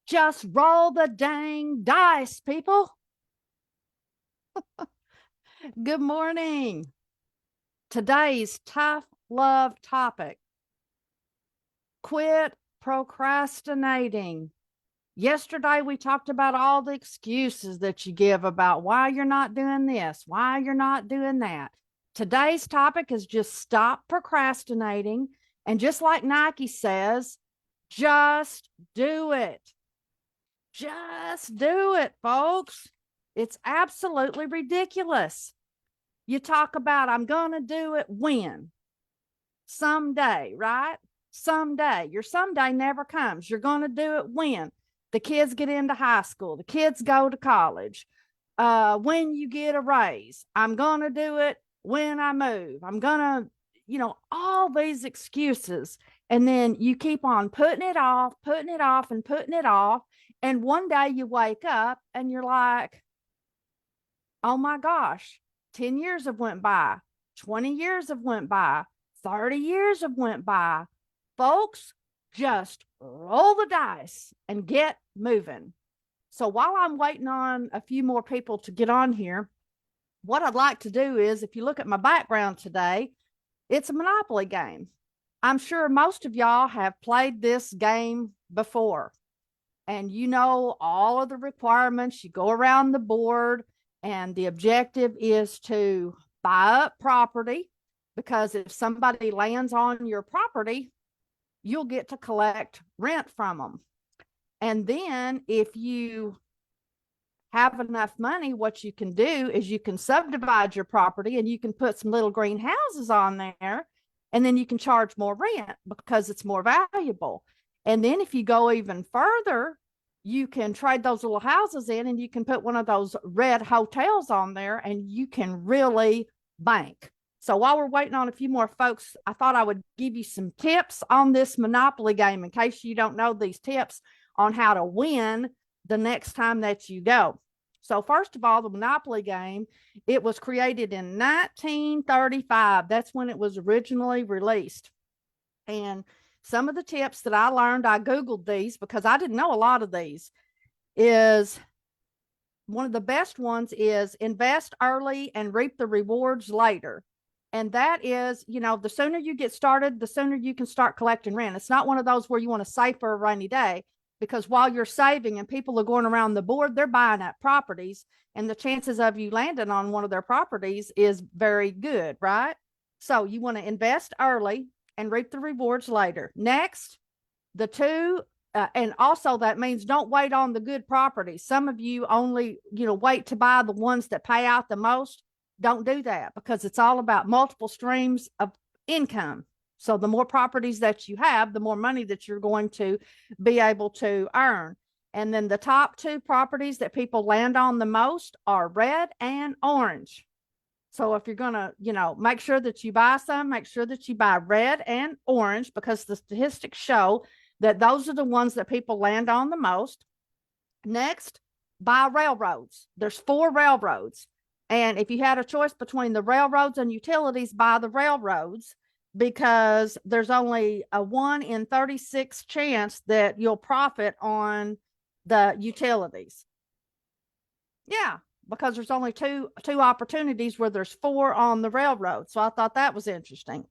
Just roll the dang dice, people. Good morning. Today's tough love topic: quit procrastinating. Yesterday, we talked about all the excuses that you give about why you're not doing this, why you're not doing that. Today's topic is just stop procrastinating. And just like Nike says, just do it. Just do it, folks. It's absolutely ridiculous. You talk about, I'm going to do it when? Someday, right? Someday. Your someday never comes. You're going to do it when? The kids get into high school, the kids go to college, when you get a raise. I'm going to do it when I move. I'm going to, all these excuses. And then you keep on putting it off, putting it off, and putting it off. And one day you wake up and you're like, oh my gosh, 10 years have went by, 20 years have went by, 30 years have went by. Folks, just roll the dice and get moving. So while I'm waiting on a few more people to get on here, what I'd like to do is, if you look at my background today, it's a Monopoly game. I'm sure most of y'all have played this game before, and you know all of the requirements. You go around the board, and the objective is to buy up property, because if somebody lands on your property, you'll get to collect rent from them. And then if you have enough money, what you can do is you can subdivide your property and you can put some little green houses on there, and then you can charge more rent because it's more valuable. And then if you go even further, you can trade those little houses in and you can put one of those red hotels on there, and you can really bank. So while we're waiting on a few more folks, I thought I would give you some tips on this Monopoly game in case you don't know these tips on how to win the next time that you go. So first of all, the Monopoly game, it was created in 1935. That's when it was originally released. And some of the tips that I learned, I Googled these because I didn't know a lot of these, is one of the best ones is invest early and reap the rewards later. And that is, the sooner you get started, the sooner you can start collecting rent. It's not one of those where you want to save for a rainy day, because while you're saving and people are going around the board, they're buying up properties, and the chances of you landing on one of their properties is very good, right? So you want to invest early and reap the rewards later. Next, the two, and also that means don't wait on the good properties. Some of you only, wait to buy the ones that pay out the most. Don't do that, because it's all about multiple streams of income. So the more properties that you have, the more money that you're going to be able to earn. And then the top two properties that people land on the most are red and orange. So if you're going to, make sure that you buy some, make sure that you buy red and orange, because the statistics show that those are the ones that people land on the most. Next, buy railroads. There's 4 railroads. And if you had a choice between the railroads and utilities, buy the railroads, because there's only a 1 in 36 chance that you'll profit on the utilities. Yeah, because there's only two opportunities where there's 4 on the railroad. So I thought that was interesting.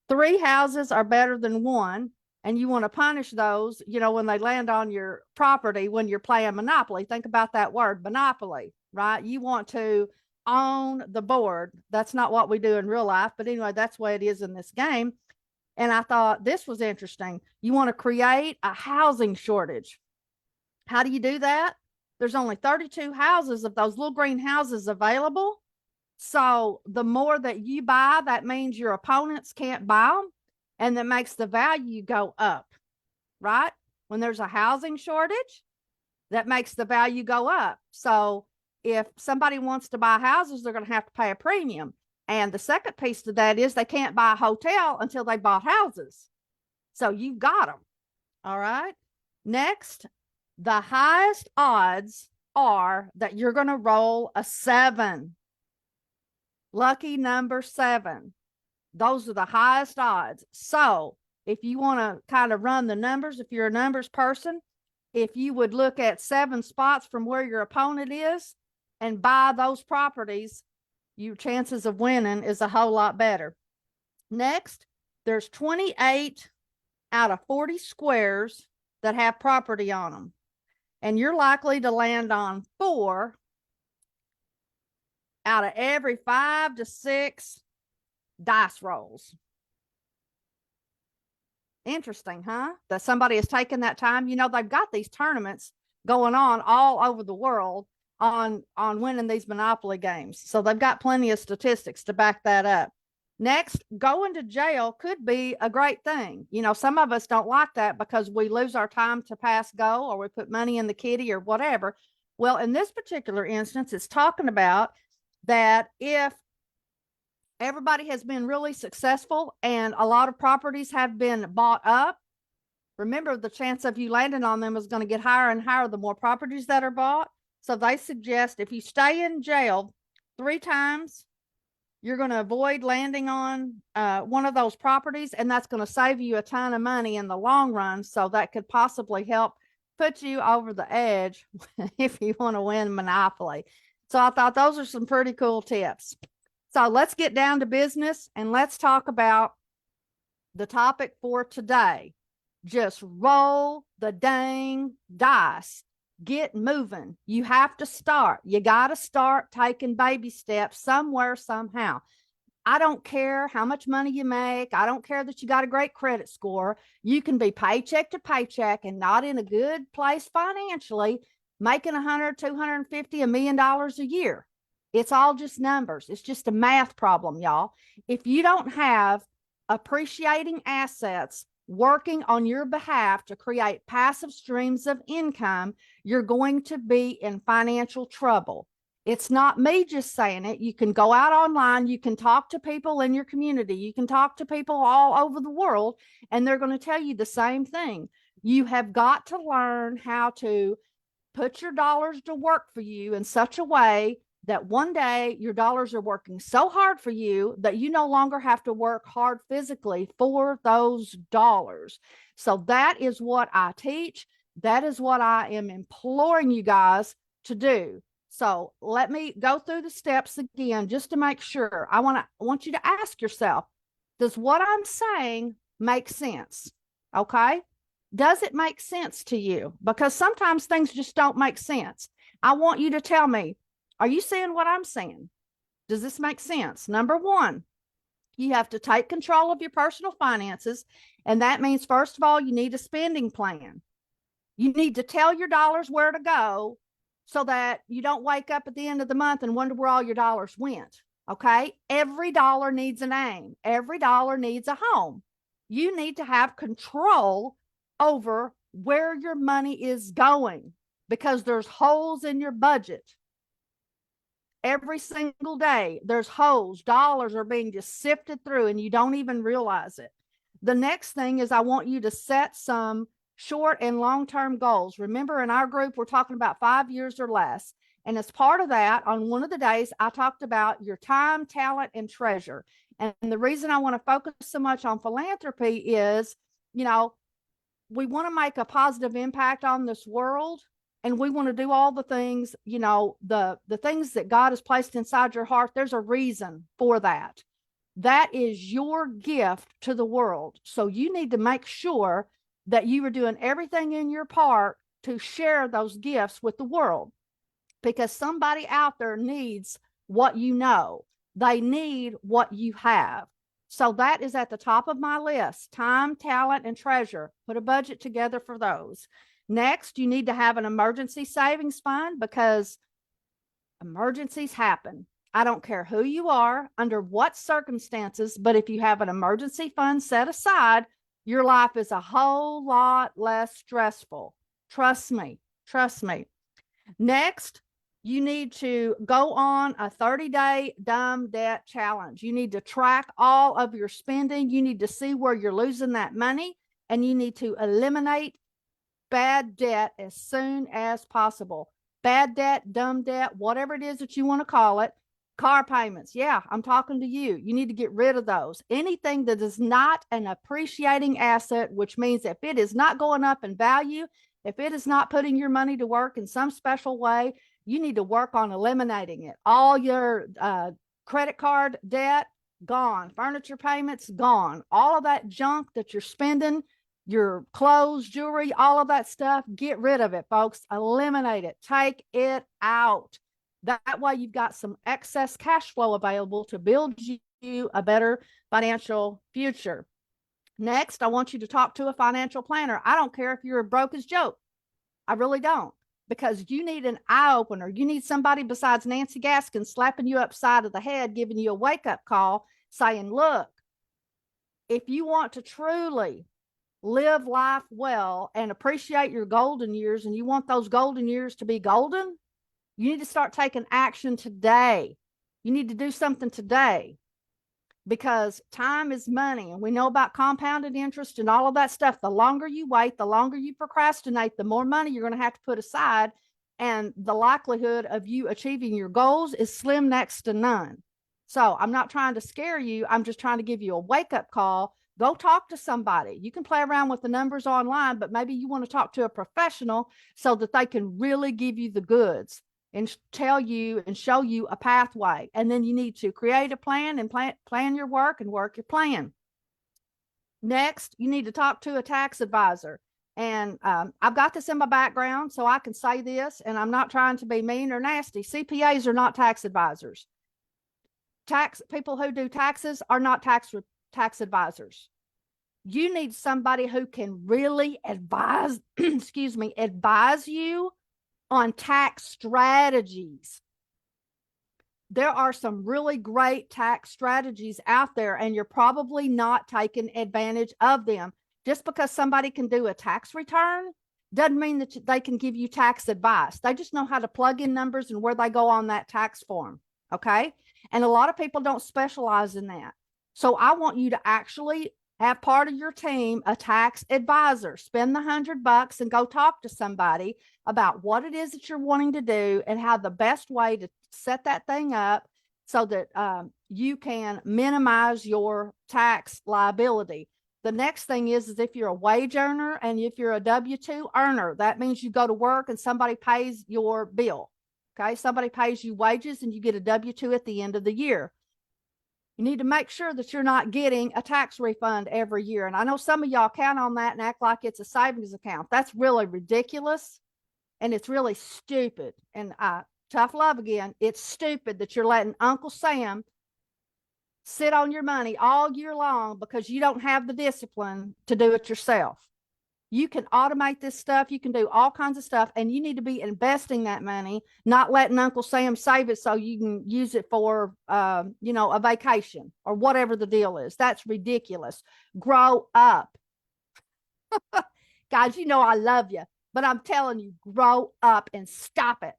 3 houses are better than 1. And you want to punish those, when they land on your property when you're playing Monopoly. Think about that word, monopoly, right? You want to own the board. That's not what we do in real life, but anyway, that's the way it is in this game. And I thought this was interesting. You want to create a housing shortage. How do you do that? There's only 32 houses of those little green houses available. So the more that you buy, that means your opponents can't buy them, and that makes the value go up, right? When there's a housing shortage, that makes the value go up. So if somebody wants to buy houses, they're going to have to pay a premium. And the second piece to that is they can't buy a hotel until they bought houses. So you've got them. All right. Next, the highest odds are that you're going to roll a 7. Lucky number 7. Those are the highest odds. So if you want to kind of run the numbers, if you're a numbers person, if you would look at 7 spots from where your opponent is and buy those properties, your chances of winning is a whole lot better. Next, there's 28 out of 40 squares that have property on them. And you're likely to land on 4 out of every 5 to 6 dice rolls. Interesting, huh? That somebody has taken that time. You know, they've got these tournaments going on all over the world on winning these Monopoly games. So they've got plenty of statistics to back that up. Next, going to jail could be a great thing. You know, some of us don't like that because we lose our time to pass go, or we put money in the kitty or whatever. Well, in this particular instance, it's talking about that if everybody has been really successful and a lot of properties have been bought up, remember, the chance of you landing on them is going to get higher and higher the more properties that are bought. So they suggest if you stay in jail 3 times, you're going to avoid landing on one of those properties, and that's going to save you a ton of money in the long run. So that could possibly help put you over the edge if you want to win Monopoly. So I thought those are some pretty cool tips. So let's get down to business and let's talk about the topic for today. Just roll the dang dice. Get moving. You have to start. You got to start taking baby steps somewhere, somehow. I don't care how much money you make. I don't care that you got a great credit score. You can be paycheck to paycheck and not in a good place financially, making 100, 250, $1 million a year. It's all just numbers. It's just a math problem, y'all. If you don't have appreciating assets working on your behalf to create passive streams of income, you're going to be in financial trouble. It's not me just saying it. You can go out online, you can talk to people in your community, you can talk to people all over the world, and they're going to tell you the same thing. You have got to learn how to put your dollars to work for you in such a way that one day your dollars are working so hard for you that you no longer have to work hard physically for those dollars. So that is what I teach. That is what I am imploring you guys to do. So let me go through the steps again just to make sure. I want you to ask yourself, does what I'm saying make sense? Okay? Does it make sense to you? Because sometimes things just don't make sense. I want you to tell me, are you seeing what I'm saying? Does this make sense? Number 1, you have to take control of your personal finances. And that means, first of all, you need a spending plan. You need to tell your dollars where to go so that you don't wake up at the end of the month and wonder where all your dollars went. Okay? Every dollar needs an aim. Every dollar needs a home. You need to have control over where your money is going because there's holes in your budget. Every single day, there's holes. Dollars are being just sifted through and you don't even realize it. The next thing is I want you to set some short and long-term goals. Remember, in our group, we're talking about 5 years or less. And as part of that, on one of the days, I talked about your time, talent, and treasure. And the reason I want to focus so much on philanthropy is, you know, we want to make a positive impact on this world. And we want to do all the things, you know, the things that God has placed inside your heart. There's a reason for that. That is your gift to the world. So you need to make sure that you are doing everything in your part to share those gifts with the world, because somebody out there needs what you know. They need what you have. So that is at the top of my list: time, talent, and treasure. Put a budget together for those. Next, you need to have an emergency savings fund, because emergencies happen. I don't care who you are, under what circumstances, but if you have an emergency fund set aside, your life is a whole lot less stressful. Trust me. Trust me. Next, you need to go on a 30-day dumb debt challenge. You need to track all of your spending. You need to see where you're losing that money, and you need to eliminate bad debt as soon as possible. Bad debt, dumb debt, whatever it is that you want to call it. Car payments. Yeah, I'm talking to you. You need to get rid of those. Anything that is not an appreciating asset, which means if it is not going up in value, If it is not putting your money to work in some special way, you need to work on eliminating it. All your credit card debt, gone. Furniture payments, gone. All of that junk that you're spending, your clothes, jewelry, all of that stuff, get rid of it, folks. Eliminate it. Take it out. That way you've got some excess cash flow available to build you a better financial future. Next, I want you to talk to a financial planner. I don't care if you're broke as joke. I really don't, because you need an eye opener. You need somebody besides Nancy Gaskins slapping you upside of the head, giving you a wake up call saying, look, if you want to truly live life well and appreciate your golden years, and you want those golden years to be golden, you need to start taking action today. You need to do something today, because time is money, and we know about compounded interest and all of that stuff. The longer you wait, the longer you procrastinate, the more money you're going to have to put aside, and the likelihood of you achieving your goals is slim next to none. So I'm not trying to scare you. I'm just trying to give you a wake-up call. Go talk to somebody. You can play around with the numbers online, but maybe you want to talk to a professional so that they can really give you the goods and tell you and show you a pathway. And then you need to create a plan and plan your work and work your plan. Next, you need to talk to a tax advisor. And I've got this in my background, so I can say this, and I'm not trying to be mean or nasty. CPAs are not tax advisors. People who do taxes are not tax advisors. You need somebody who can really advise, advise you on tax strategies. There are some really great tax strategies out there, and you're probably not taking advantage of them. Just because somebody can do a tax return doesn't mean that they can give you tax advice. They just know how to plug in numbers and where they go on that tax form. Okay. And a lot of people don't specialize in that. So I want you to actually have part of your team a tax advisor. Spend the $100 and go talk to somebody about what it is that you're wanting to do and how the best way to set that thing up so that you can minimize your tax liability. The next thing is if you're a wage earner and if you're a W-2 earner, that means you go to work and somebody pays your bill. Okay, somebody pays you wages and you get a W-2 at the end of the year. You need to make sure that you're not getting a tax refund every year. And I know some of y'all count on that and act like it's a savings account. That's really ridiculous. And it's really stupid. And tough love again, it's stupid that you're letting Uncle Sam sit on your money all year long because you don't have the discipline to do it yourself. You can automate this stuff. You can do all kinds of stuff, and you need to be investing that money, not letting Uncle Sam save it so you can use it for, a vacation or whatever the deal is. That's ridiculous. Grow up. Guys, you know I love you, but I'm telling you, grow up and stop it.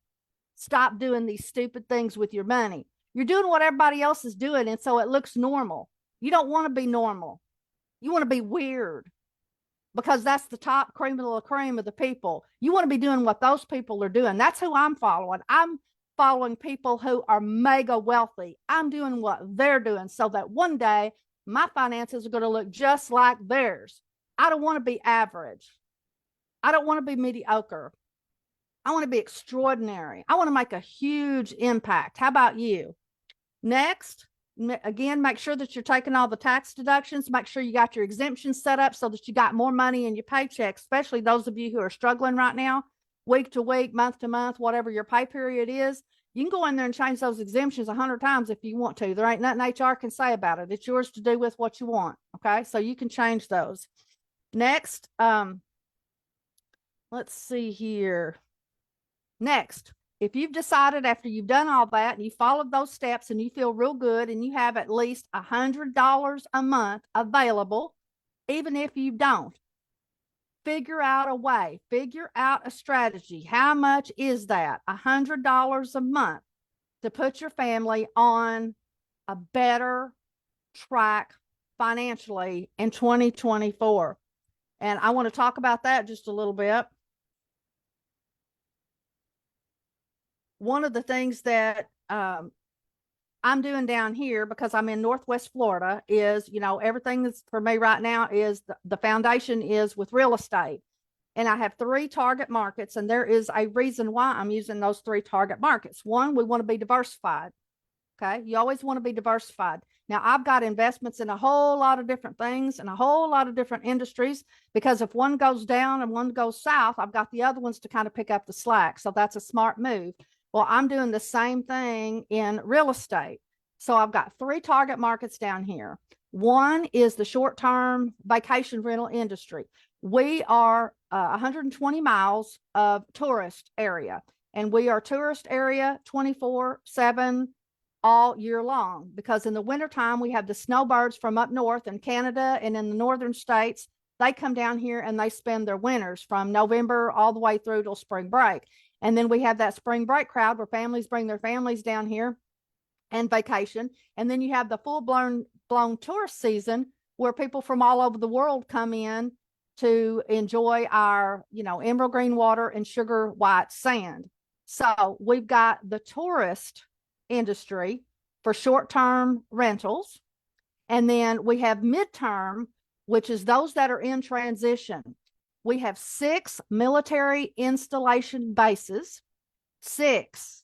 Stop doing these stupid things with your money. You're doing what everybody else is doing, and so it looks normal. You don't want to be normal. You want to be weird, because that's the top cream of the cream of the people. You want to be doing what those people are doing. That's who I'm following. I'm following people who are mega wealthy. I'm doing what they're doing so that one day my finances are going to look just like theirs. I don't want to be average. I don't want to be mediocre. I want to be extraordinary. I want to make a huge impact. How about you? Next, again, make sure that you're taking all the tax deductions. Make sure you got your exemptions set up so that you got more money in your paycheck, especially those of you who are struggling right now, week to week, month to month, whatever your pay period is. You can go in there and change those exemptions 100 times if you want to. There ain't nothing HR can say about it. It's yours to do with what you want. Okay, so you can change those. Next, let's see here. Next, if you've decided after you've done all that and you followed those steps and you feel real good and you have at least $100 a month available, even if you don't, figure out a way, figure out a strategy. How much is that? $100 a month to put your family on a better track financially in 2024. And I want to talk about that just a little bit. One of the things that I'm doing down here, because I'm in Northwest Florida, is, everything that's for me right now is the foundation is with real estate. And I have 3 target markets, and there is a reason why I'm using those 3 target markets. One, we want to be diversified. Okay. You always want to be diversified. Now, I've got investments in a whole lot of different things and a whole lot of different industries, because if one goes down and one goes south, I've got the other ones to kind of pick up the slack. So that's a smart move. Well, I'm doing the same thing in real estate. So I've got 3 target markets down here. One is the short-term vacation rental industry. We are 120 miles of tourist area, and we are tourist area 24/7 all year long, because in the wintertime, we have the snowbirds from up north in Canada and in the northern states. They come down here and they spend their winters from November all the way through till spring break. And then we have that spring break crowd where families bring their families down here and vacation. And then you have the full-blown tourist season where people from all over the world come in to enjoy our, emerald green water and sugar white sand. So we've got the tourist industry for short-term rentals. And then we have midterm, which is those that are in transition. We have 6 military installation bases. 6.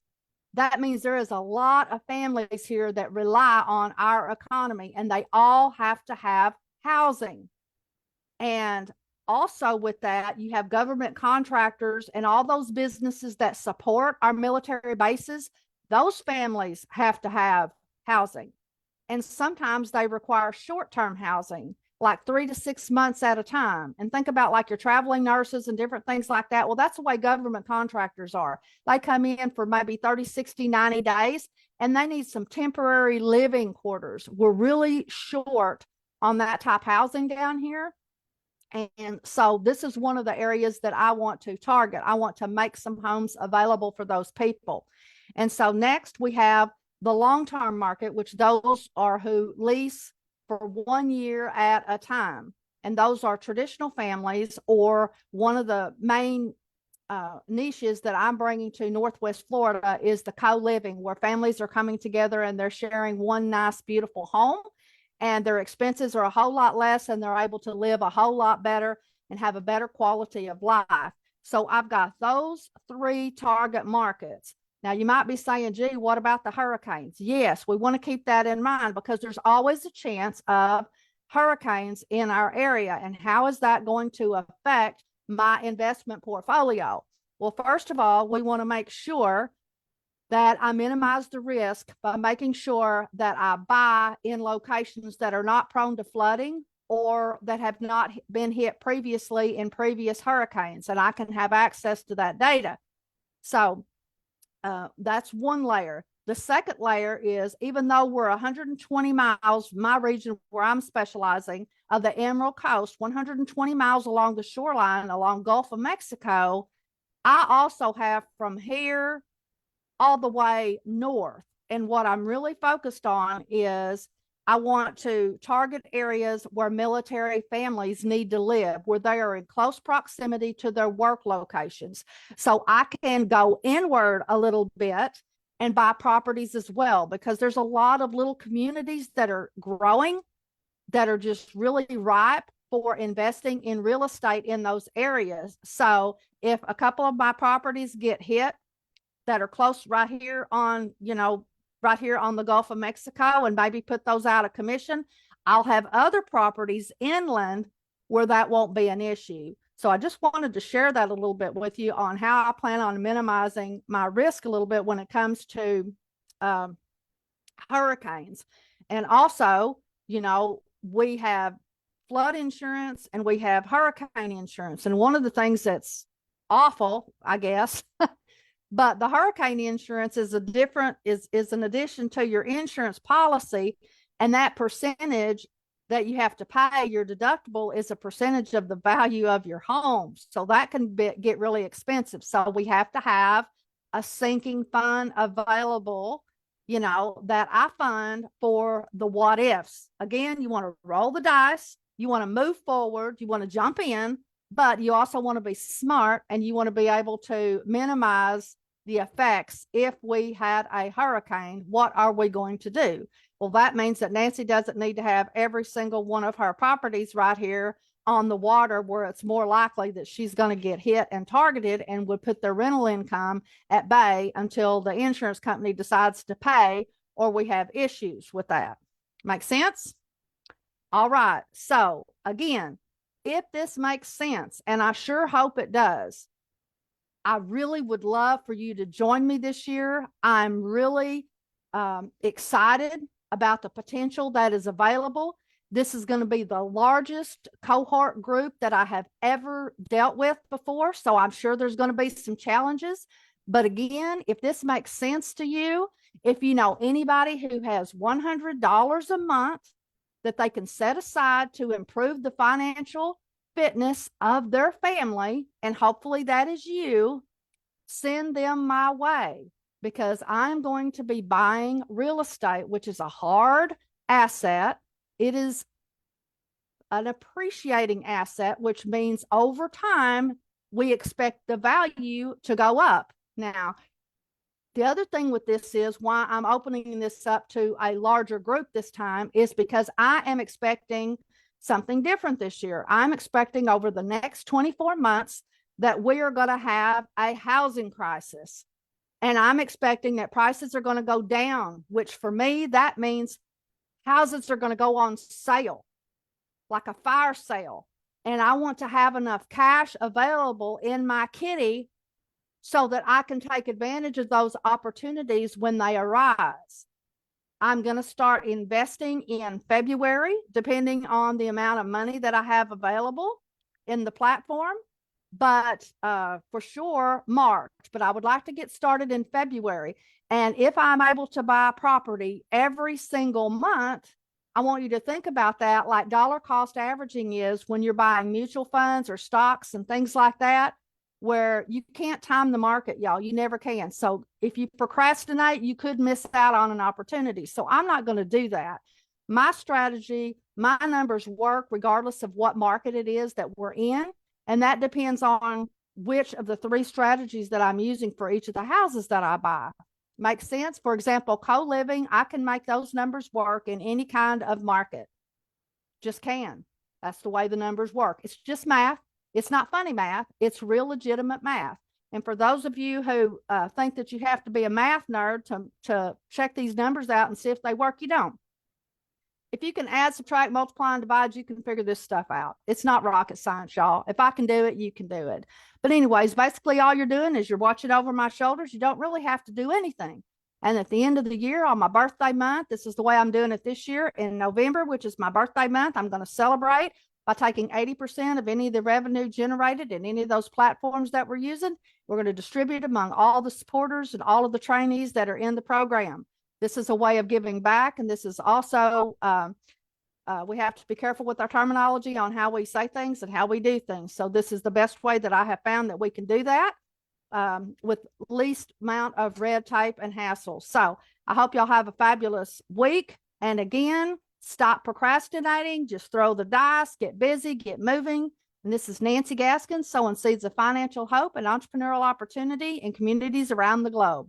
That means there is a lot of families here that rely on our economy, and they all have to have housing. And also with that, you have government contractors and all those businesses that support our military bases. Those families have to have housing. And sometimes they require short-term housing, like 3 to 6 months at a time. And think about like your traveling nurses and different things like that. Well, that's the way government contractors are. They come in for maybe 30, 60, 90 days, and they need some temporary living quarters. We're really short on that type housing down here. And so this is one of the areas that I want to target. I want to make some homes available for those people. And so next we have the long-term market, which those are who lease for 1 year at a time. And those are traditional families, or one of the main niches that I'm bringing to Northwest Florida is the co-living, where families are coming together and they're sharing one nice, beautiful home, and their expenses are a whole lot less, and they're able to live a whole lot better and have a better quality of life. So I've got those 3 target markets. Now, you might be saying, gee, what about the hurricanes? Yes, we want to keep that in mind, because there's always a chance of hurricanes in our area. And how is that going to affect my investment portfolio? Well, first of all, we want to make sure that I minimize the risk by making sure that I buy in locations that are not prone to flooding or that have not been hit previously in previous hurricanes, and I can have access to that data. So that's one layer. The second layer is, even though we're 120 miles, my region where I'm specializing, of the Emerald Coast, 120 miles along the shoreline along Gulf of Mexico, I also have from here all the way north. And what I'm really focused on is I want to target areas where military families need to live, where they are in close proximity to their work locations. So I can go inward a little bit and buy properties as well, because there's a lot of little communities that are growing that are just really ripe for investing in real estate in those areas. So if a couple of my properties get hit that are close right here on, right here on the Gulf of Mexico, and maybe put those out of commission, I'll have other properties inland where that won't be an issue. So I just wanted to share that a little bit with you on how I plan on minimizing my risk a little bit when it comes to hurricanes. And also, we have flood insurance and we have hurricane insurance. And one of the things that's awful, I guess, but the hurricane insurance is is an addition to your insurance policy, and that percentage that you have to pay, your deductible, is a percentage of the value of your home. So that can get really expensive. So we have to have a sinking fund available, that I fund for the what ifs. Again, you want to roll the dice, you want to move forward, you want to jump in, but you also want to be smart, and you want to be able to minimize the effects. If we had a hurricane, what are we going to do? Well, that means that Nancy doesn't need to have every single one of her properties right here on the water where it's more likely that she's going to get hit and targeted, and would put their rental income at bay until the insurance company decides to pay or we have issues with that. Make sense? All right. So again, if this makes sense, and I sure hope it does, I really would love for you to join me this year. I'm really excited about the potential that is available. This is going to be the largest cohort group that I have ever dealt with before. So I'm sure there's going to be some challenges. But again, if this makes sense to you, if you know anybody who has $100 a month that they can set aside to improve the financial fitness of their family, and hopefully that is you, send them my way, because I'm going to be buying real estate, which is a hard asset. It is an appreciating asset, which means over time, we expect the value to go up. Now, the other thing with this is why I'm opening this up to a larger group this time is because I am expecting something different this year. I'm expecting over the next 24 months that we are going to have a housing crisis. And I'm expecting that prices are going to go down, which for me, that means houses are going to go on sale, like a fire sale. And I want to have enough cash available in my kitty so that I can take advantage of those opportunities when they arise. I'm going to start investing in February, depending on the amount of money that I have available in the platform, but for sure March. But I would like to get started in February. And if I'm able to buy property every single month, I want you to think about that like dollar cost averaging is when you're buying mutual funds or stocks and things like that, where you can't time the market, y'all. You never can. So if you procrastinate, you could miss out on an opportunity. So I'm not going to do that. My strategy, my numbers work regardless of what market it is that we're in. And that depends on which of the 3 strategies that I'm using for each of the houses that I buy. Makes sense? For example, co-living, I can make those numbers work in any kind of market. Just can. That's the way the numbers work. It's just math. It's not funny math. It's real legitimate math. And for those of you who think that you have to be a math nerd to check these numbers out and see if they work, you don't. If you can add, subtract, multiply, and divide, you can figure this stuff out. It's not rocket science, y'all. If I can do it, you can do it. But anyways, basically all you're doing is you're watching over my shoulders. You don't really have to do anything. And at the end of the year, on my birthday month, this is the way I'm doing it this year. In November, which is my birthday month, I'm going to celebrate by taking 80% of any of the revenue generated in any of those platforms that we're using. We're going to distribute among all the supporters and all of the trainees that are in the program. This is a way of giving back. And this is also, we have to be careful with our terminology on how we say things and how we do things. So this is the best way that I have found that we can do that with least amount of red tape and hassle. So I hope y'all have a fabulous week. And again, stop procrastinating, just throw the dice, get busy, get moving. And this is Nancy Gaskins, sowing seeds of financial hope and entrepreneurial opportunity in communities around the globe.